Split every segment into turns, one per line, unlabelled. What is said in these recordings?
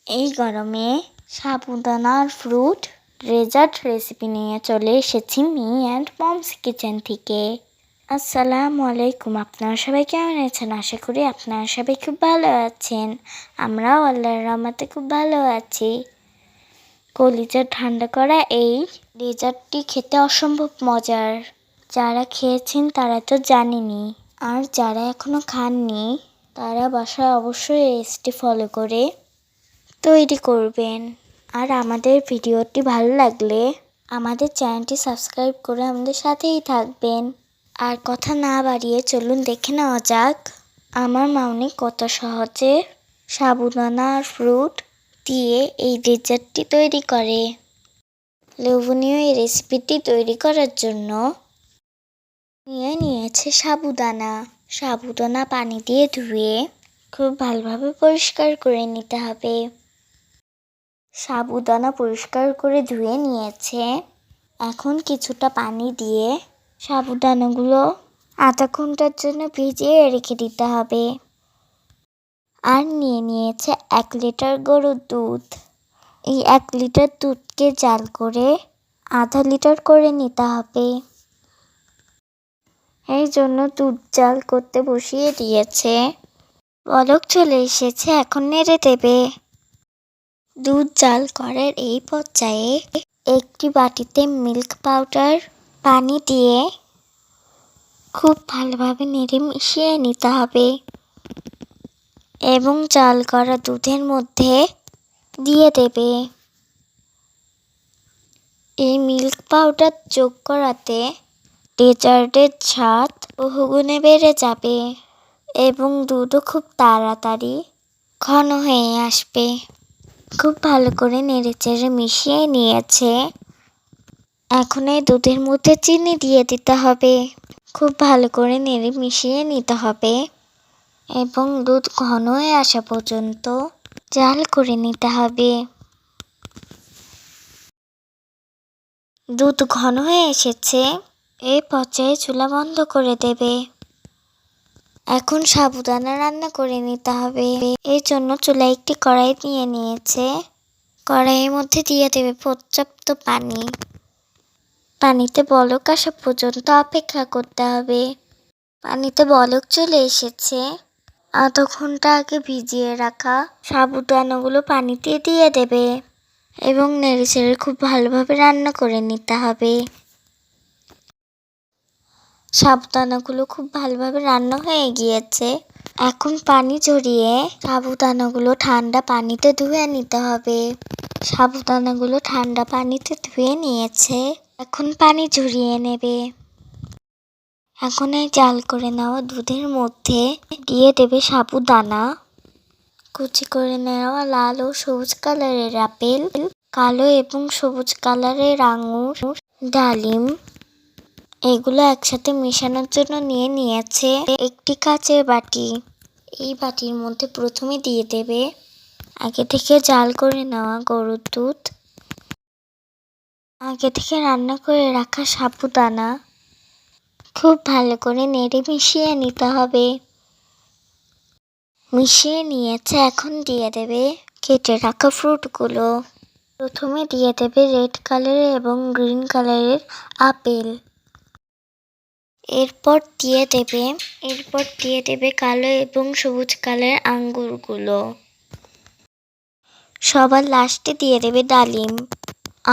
এই গরমে সাবুদানার fruit dessert recipe নিয়ে চলে এসেছি মি অ্যান্ড মমস কিচেন থেকে। আসসালামু আলাইকুম, আপনারা সবাই কেমন আছেন? আশা করি আপনারা সবাই খুব ভালো আছেন। আমরাও আল্লাহর রহমতে খুব ভালো আছি। কলিজা ঠান্ডা করা এই ডেজার্টটি খেতে অসম্ভব মজার। যারা খেয়েছেন তারা তো জানেনই, আর যারা এখনো খাননি তারা বাসায় অবশ্যই রেসিপি ফলো করে তৈরি করবেন। আর আমাদের ভিডিওটি ভালো লাগলে আমাদের চ্যানেলটি সাবস্ক্রাইব করে আমাদের সাথেই থাকবেন। আর কথা না বাড়িয়ে চলুন দেখে নেওয়া যাক আমার মামনি কত সহজে সাবুদানা আর ফ্রুট দিয়ে এই ডেজার্টটি তৈরি করে। লোভনীয় এই রেসিপিটি তৈরি করার জন্য নিয়েছে সাবুদানা পানি দিয়ে ধুয়ে খুব ভালোভাবে পরিষ্কার করে নিতে হবে। সাবুদানা পরিষ্কার করে ধুয়ে নিয়েছে। এখন কিছুটা পানি দিয়ে সাবুদানাগুলো আধা ঘন্টার জন্য ভিজিয়ে রেখে দিতে হবে। আর নিয়েছে 1 লিটার গরুর দুধ। এই 1 লিটার দুধকে জাল করে আধা লিটার করে নিতে হবে। এই জন্য দুধ জাল করতে বসিয়ে দিয়েছে। বলক চলে এসেছে, এখন নেড়ে দেবে। দুধ জাল করার এই পর্যায়ে একটি বাটিতে মিল্ক পাউডার পানি দিয়ে খুব ভালোভাবে নেড়ে মিশিয়ে নিতে হবে এবং জাল করা দুধের মধ্যে দিয়ে দেবে। এই মিল্ক পাউডার যোগ করাতে ডেজার্টের স্বাদ বহুগুণে বেড়ে যাবে এবং দুধও খুব তাড়াতাড়ি ঘন হয়ে আসবে। খুব ভালো করে নেড়েচেড়ে মিশিয়ে নিয়েছে। এখন এই দুধের মধ্যে চিনি দিয়ে দিতে হবে। খুব ভালো করে নেড়ে মিশিয়ে নিতে হবে এবং দুধ ঘন হয়ে আসা পর্যন্ত জাল করে নিতে হবে। দুধ ঘন হয়ে এসেছে, এই পর্যায়ে চুলা বন্ধ করে দেবে। এখন সাবুদানা রান্না করে নিতে হবে। এর জন্য চুলায় একটি কড়াই নিয়েছে। কড়াইয়ের মধ্যে দিয়ে দেবে পর্যাপ্ত পানি। পানিতে বলক আসা পর্যন্ত অপেক্ষা করতে হবে। পানিতে বলক চলে এসেছে। আধা ঘন্টা আগে ভিজিয়ে রাখা সাবুদানাগুলো পানিতে দিয়ে দেবে এবং নেড়েচেড়ে খুব ভালোভাবে রান্না করে নিতে হবে। সাবুদানাগুলো খুব ভালোভাবে রান্না হয়ে গিয়েছে। এখন পানি ঝরিয়ে সাবুদানাগুলো ঠান্ডা পানিতে ধুয়ে নিতে হবে। সাবুদানাগুলো ঠান্ডা পানিতে ধুয়ে নিয়েছে। এখন পানি ঝরিয়ে নেবে। এখন এই জাল করে নেওয়া দুধের মধ্যে দিয়ে দেবে সাবুদানা, কুচি করে নেওয়া লাল ও সবুজ কালারের আপেল, কালো এবং সবুজ কালারের আঙুর, ডালিম, এগুলো একসাথে মেশানোর জন্য নিয়েছে একটি কাচের বাটি। এই বাটির মধ্যে প্রথমে দিয়ে দেবে আগে থেকে জাল করে নেওয়া গরুর দুধ, আগে থেকে রান্না করে রাখা সাবুদানা। খুব ভালো করে নেড়ে মিশিয়ে নিতে হবে। মিশিয়ে নিয়েছে, এখন দিয়ে দেবে কেটে রাখা ফ্রুটগুলো। প্রথমে দিয়ে দেবে রেড কালারের এবং গ্রিন কালারের আপেল। এরপর দিয়ে দেবে কালো এবং সবুজ কালারের আঙ্গুরগুলো। সবার লাস্টে দিয়ে দেবে ডালিম।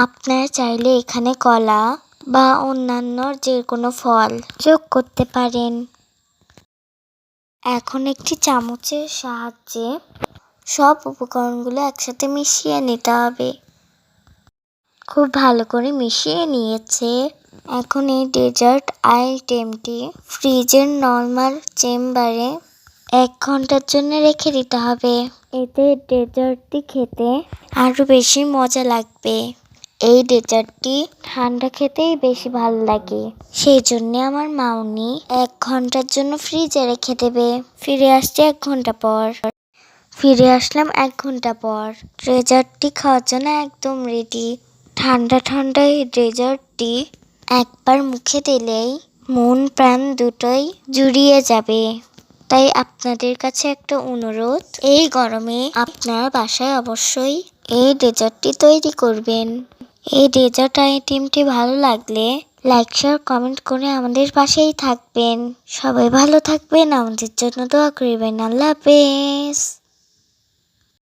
আপনারা চাইলে এখানে কলা বা অন্যান্য যে কোনো ফল যোগ করতে পারেন। এখন একটি চামচের সাহায্যে সব উপকরণগুলো একসাথে মিশিয়ে নিতে হবে। খুব ভালো করে মিশিয়ে নিয়েছে। এখন এই ডেজার্ট আইটেমটি ফ্রিজের নর্মাল চেম্বারে 1 ঘন্টার জন্য রেখে দিতে হবে। এতে ডেজার্টটি খেতে আরও বেশি মজা লাগবে। এই ডেজার্টটি ঠান্ডা খেতেই বেশি ভালো লাগে, সেই জন্য আমার মাউনি 1 ঘন্টার জন্য ফ্রিজে রেখে দেবে। ফিরে আসলাম 1 ঘন্টা পর। ডেজার্টটি খাওয়ার জন্য একদম রেডি। ঠান্ডা এই ডেজার্টটি একবার মুখে দিলেই মন প্রাণ দুটোই জুড়িয়ে যাবে। তাই আপনাদের কাছে একটা অনুরোধ, এই গরমে আপনার বাসায় অবশ্যই এই ডেজার্টটি তৈরি করবেন। এই ডেজার্ট আইটেমটি ভালো লাগলে লাইক শেয়ার কমেন্ট করে আমাদের পাশেই থাকবেন। সবাই ভালো থাকবেন, আমাদের জন্য দোয়া করবেন। আল্লাহ হাফেজ।